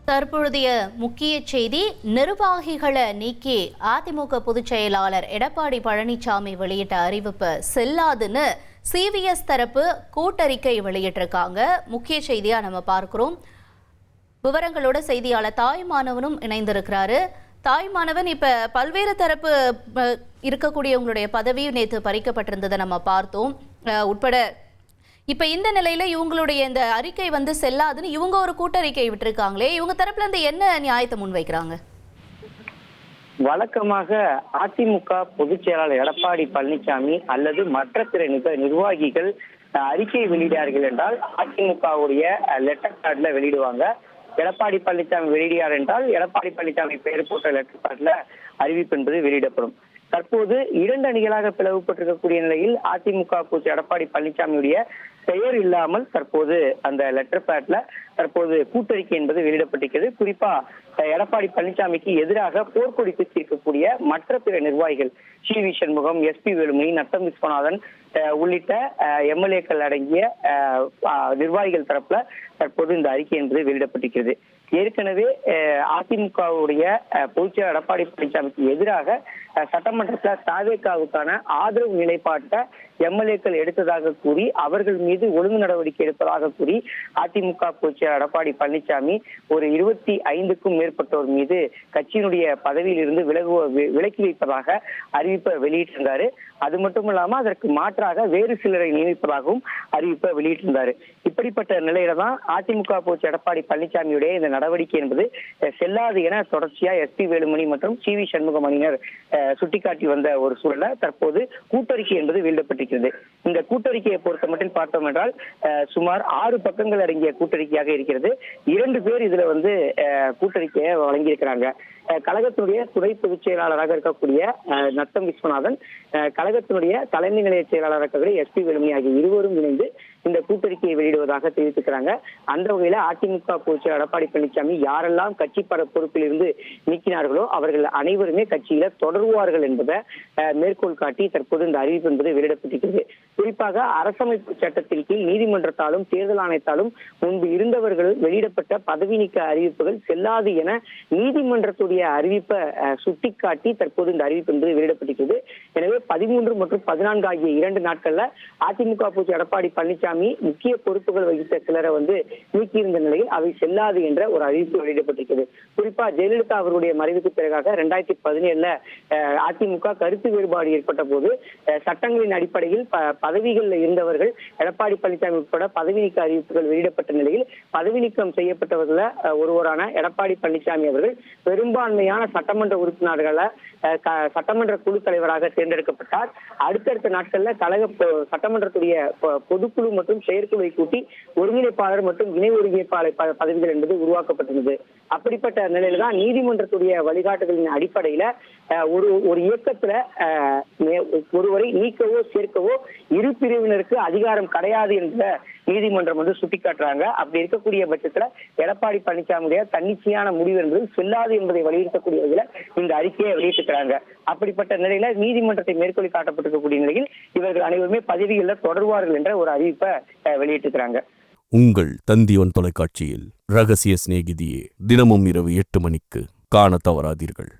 தற்பொழுதைய முக்கிய செய்தி, நிர்வாகிகளை நீக்கி அதிமுக பொதுச் செயலாளர் எடப்பாடி பழனிசாமி வெளியிட்ட அறிவிப்பு செல்லாதுன்னு சிவிஎஸ் தரப்பு கூட்டறிக்கை வெளியிட்டிருக்காங்க. முக்கிய செய்தியா நம்ம பார்க்கிறோம். விவரங்களோட செய்தியாளர் தாய்மானவனும் இணைந்திருக்கிறாரு. தாய்மானவன், இப்ப பல்வேறு தரப்பு இருக்கக்கூடியவங்களுடைய பதவி நேற்று பறிக்கப்பட்டிருந்ததை நம்ம பார்த்தோம் உட்பட. இப்ப இந்த நிலையில இவங்களுடைய இந்த அறிக்கை செல்லாதுன்னு இவங்க ஒரு கூட்டறிக்கை விட்டுருக்காங்களே, இவங்க தரப்புல இருந்து என்ன நியாயத்தை முன்வைக்கிறாங்க? வழக்கமாக அதிமுக பொதுச் செயலாளர் எடப்பாடி பழனிசாமி அல்லது மற்ற பிற நிர்வாகிகள் அறிக்கை வெளியிடார்கள் என்றால் அதிமுகவுடைய லெட்டர் பேட்ல வெளியிடுவாங்க. எடப்பாடி பழனிசாமி வெளியிடார் என்றால் எடப்பாடி பழனிசாமி பெயர் போட்ட லெட்டர் பேட்ல அறிவிப்பு என்பது வெளியிடப்படும். தற்போது 2 அணிகளாக பிளவுபட்டிருக்கக்கூடிய நிலையில் அதிமுக பொதுச் எடப்பாடி பழனிசாமியுடைய பெயர் இல்லாமல் தற்போது அந்த லெட்டர் பேட்ல தற்போது கூட்டறிக்கை என்பது வெளியிடப்பட்டிருக்கிறது. குறிப்பா எடப்பாடி பழனிசாமிக்கு எதிராக போர்க்கொடி தூக்கி இருக்கக்கூடிய மற்ற பிற நிர்வாகிகள் சி.வி. சண்முகம், எஸ்.பி. வேலுமணி, நத்தம் விஸ்வநாதன் உள்ளிட்ட எம்எல்ஏக்கள் அடங்கிய நிர்வாகிகள் தரப்புல தற்போது இந்த அறிக்கை என்பது வெளியிடப்பட்டிருக்கிறது. ஏற்கனவே அதிமுகவுடைய பொதுச்செயலாளர் எடப்பாடி பழனிசாமிக்கு எதிராக சட்டமன்றத்தில் தாவேகாவுக்கான ஆதரவு நிலைப்பாட்டை எம்எல்ஏக்கள் எடுத்ததாக கூறி அவர்கள் மீது ஒழுங்கு நடவடிக்கை எடுப்பதாக கூறி அதிமுக பொதுச்செயலாளர் எடப்பாடி பழனிசாமி ஒரு 25க்கும் மேற்பட்டோர் மீது கட்சியினுடைய பதவியில் இருந்து விலக்கி வைப்பதாக அறிவிப்பை வெளியிட்டிருந்தாரு. அது மட்டும் இல்லாம அதற்கு மாற்றாக வேறு சிலரை நியமிப்பதாகவும் அறிவிப்பை வெளியிட்டிருந்தாரு. இப்படிப்பட்ட நிலையில தான் அதிமுக பொதுச் எடப்பாடி பழனிசாமியுடைய இந்த நடவடிக்கை என்பது செல்லாது என தொடர்ச்சியா எஸ்.பி. வேலுமணி மற்றும் சி.வி. சண்முகம் அணியினர் சுட்டிக்காட்டி வந்த ஒரு சூழல தற்போது கூட்டறிக்கை என்பது வெளியிடப்பட்டிருக்கிறது. இந்த கூட்டறிக்கையை பொறுத்த மட்டும் பார்த்தோம் என்றால் சுமார் 6 பக்கங்கள் அடங்கிய கூட்டறிக்கையாக இருக்கிறது. 2 பேர் இதுல கூட்டறிக்கையை வழங்கியிருக்கிறாங்க. கழகத்தினுடைய துணை பொதுச் செயலாளராக இருக்கக்கூடிய நத்தம் விஸ்வநாதன், கழகத்தினுடைய தலைமை நிலைய செயலாளராக இருக்கக்கூடிய எஸ்.பி. வேலுமணி ஆகிய இருவரும் இணைந்து இந்த கூட்டறிக்கையை வெளியிடுவதாக தெரிவித்திருக்கிறாங்க. அந்த வகையில அதிமுக பொதுச் செயலாளர் எடப்பாடி பழனிசாமி யாரெல்லாம் கட்சி பொறுப்பில் இருந்து நீக்கினார்களோ அவர்கள் அனைவருமே கட்சியில தொடருவார்கள் என்பதை மேற்கோள் காட்டி தற்போது இந்த அறிவிப்பு என்பது வெளியிடப்பட்டிருக்கிறது. குறிப்பாக அரசமைப்பு சட்டத்தின் கீழ் நீதிமன்றத்தாலும் தேர்தல் ஆணையத்தாலும் முன்பு இருந்தவர்கள் வெளியிடப்பட்ட பதவி நீக்க அறிவிப்புகள் செல்லாது என நீதிமன்றத்துடைய அறிவிப்பை சுட்டிக்காட்டி தற்போது இந்த அறிவிப்பு என்பது வெளியிடப்பட்டிருக்கிறது. எனவே 13 மற்றும் 14 ஆகிய 2 நாட்கள்ல அதிமுக பொதுச் எடப்பாடி பழனிசாமி முக்கிய பொறுப்புகள் வகித்த சிலரை நீக்கியிருந்த நிலையில் அவை செல்லாது என்ற ஒரு அறிவிப்பு வெளியிடப்பட்டிருக்கிறது. குறிப்பா ஜெயலலிதா அவருடைய மறைவுக்கு பிறகாக 2017 அதிமுக கருத்து வேறுபாடு ஏற்பட்ட போது சட்டங்களின் அடிப்படையில் பதவிகளில் இருந்தவர்கள் எடப்பாடி பழனிசாமி உட்பட பதவி நீக்க அறிவிப்புகள் வெளியிடப்பட்ட நிலையில் பதவி நீக்கம் செய்யப்பட்டவர்கள ஒருவரான எடப்பாடி பழனிசாமி அவர்கள் பெரும்பான்மையான சட்டமன்ற உறுப்பினர்களை சட்டமன்ற குழு தலைவராக தேர்ந்தெடுக்கப்பட்டார். அடுத்தடுத்த நாட்கள்ல கழக சட்டமன்றத்துடைய பொதுக்குழு மற்றும் செயற்குழுவை கூட்டி ஒருங்கிணைப்பாளர் மற்றும் இணை ஒருங்கிணைப்பாளர் பதவிகள் என்பது உருவாக்கப்பட்டிருந்தது. அப்படிப்பட்ட நிலையில தான் நீதிமன்றத்துடைய வழிகாட்டுதலின் அடிப்படையில ஒரு இயக்கத்துல ஒருவரை நீக்கவோ சேர்க்கவோ இரு பிரிவினருக்கு அதிகாரம் கிடையாது என்ற நீதிமன்றம் சுட்டிக்காட்டுறாங்க. அப்படி இருக்கக்கூடிய பட்சத்துல எடப்பாடி பழனிசாமியுடைய தன்னிச்சையான முடிவு என்பது செல்லாது என்பதை வலியுறுத்தக்கூடிய வகையில இந்த அறிக்கையை வெளியிட்டிருக்கிறாங்க. அப்படிப்பட்ட நிலையில நீதிமன்றத்தை மேற்கொள்ளி காட்டப்பட்டிருக்கக்கூடிய நிலையில் இவர்கள் அனைவருமே பதவிகளில் தொடர்வார்கள் என்ற ஒரு அறிவிப்பை வெளியிட்டிருக்கிறாங்க. உங்கள் தந்தியன் தொலைக்காட்சியில் ரகசிய சிநேகிதியே தினமும் இரவு 8 மணிக்கு காண தவறாதீர்கள்.